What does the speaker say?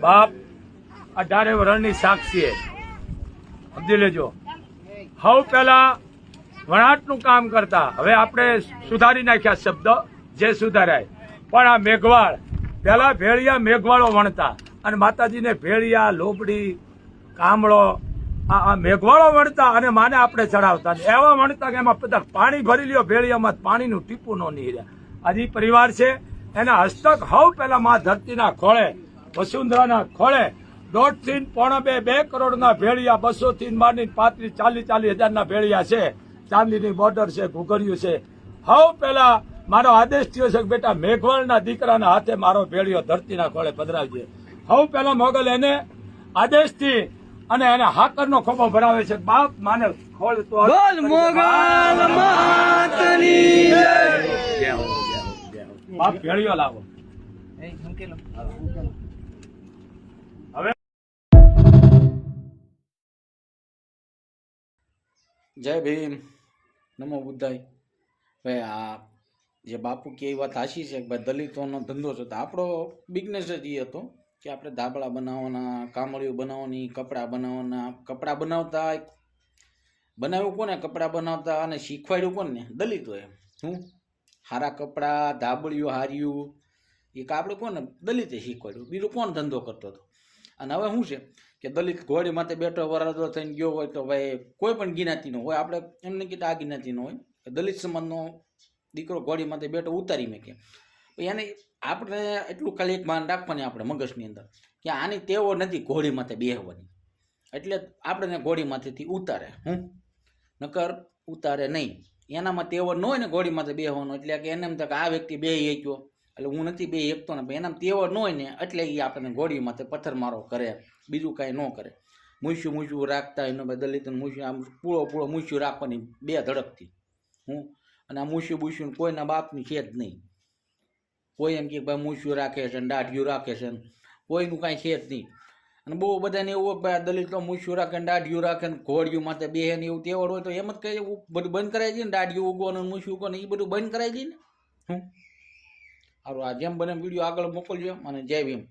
બાપ 18 વર્ષની સાક્ષી સમજી લેજો. હવે પેલા વણાટનું કામ કરતા, હવે આપણે સુધારી નાખ્યા શબ્દ જે સુધારાય. પણ આ મેઘવાળ પેલા ભેળિયા મેઘવાળો વણતા અને માતાજીને ભેળિયા લોબડી કામળો આ મેઘવાળો વણતા અને માને આપણે ચડાવતા. એવા વણતા કે એમાં બધા પાણી ભરી લ્યો, ભેળિયામાં પાણીનું ટીપું નો નીર્યા. આજે પરિવાર છે એના હસ્તક હવે પેલા મા ધરતીના ખોળે, વસુંધરાના ખોળે 1.5 થી 2 કરોડના ભેળિયા, 200 થી માંડીને 35-40 હજારના ભેળિયા છે. ચાંદીની બોર્ડર છે, ઘૂઘરિયું છે. હવે પેલા મારો આદેશ થયો છે કે બેટા મેઘવાળના દીકરાના હાથે મારો ભેળિયો ધરતીના ખોળે પધરાવજે. હવે પેલા મોગલ એને આદેશથી અને એને હાકરનો ખોબો ભરાવે છે. બાપ માને ખોળ તો બાપ ભેળિયો લાવો. હવે જય ભીમ, નમો બુદ્ધાય. ભાઈ આ જે બાપુ કે એ વાત સાચી છે કે ભાઈ દલિતોનો ધંધો છે. તો આપણો બિઝનેસ જ એ હતો કે આપણે ધાબળા બનાવવાના, કામળીઓ બનાવવાની, કપડાં બનાવવાના. કપડાં બનાવતા બનાવ્યું કોને? કપડાં બનાવતા અને શીખવાડ્યું કોને? દલિતોએ. હું હારા કપડાં, ધાબળીઓ હાર્યું એ આપણે કોને? દલિતે શીખવાડ્યું. બીજું કોણ ધંધો કરતો હતો? અને હવે શું છે કે દલિત ઘોડી માથે બેઠો વરાદો થઈને ગયો હોય તો ભાઈ કોઈ પણ જ્ઞાતિનો હોય, આપણે એમને કીધું આ જ્ઞાતિનો હોય, દલિત સમાજનો દીકરો ઘોડી માથે બેઠો ઉતારી મેકે. એને આપણે એટલું ખાલી એક માન રાખવાની આપણે મગજની અંદર કે આની તેવો નથી ઘોડી માથે બેહવાની, એટલે આપણે ઘોડી માથેથી ઉતારે. હું નકર ઉતારે નહીં. એનામાં તેવો ન હોય ને ઘોડી માથે બેહવાનો, એટલે કે એને એમ થાય કે આ વ્યક્તિ બે ગયો એટલે હું નથી બે એકતો ને. એનામાં તેવો ન હોય ને એટલે એ આપણને ઘોડી માથે પથ્થરમારો કરે, બીજું કાંઈ ન કરે. મૂછું રાખતા એનો ભાઈ દલિત મૂછું આમ પૂળો મૂછું રાખવાની બે ધડકથી. હું અને આ મૂછું કોઈના બાપની છે જ નહીં. કોઈ એમ કે ભાઈ મૂછું રાખે છે ને દાઢિયું રાખે છે ને, કોઈનું કાંઈ છે જ નહીં. અને બહુ બધાને એવું ભાઈ દલિતો મૂછું રાખે ને દાઢિયું રાખે ને ઘોડિયું માથે બેહે ને એવું તેવડ હોય તો એમ જ કહે બધું બંધ કરાવી દઈએ ને, દાઢિયું ઉગો ને મૂછું ઉગો ને એ બધું બંધ કરાવી દઈએ ને. હું સારું, આ જેમ બને વિડીયો આગળ મોકલજો અને જય ભીમ.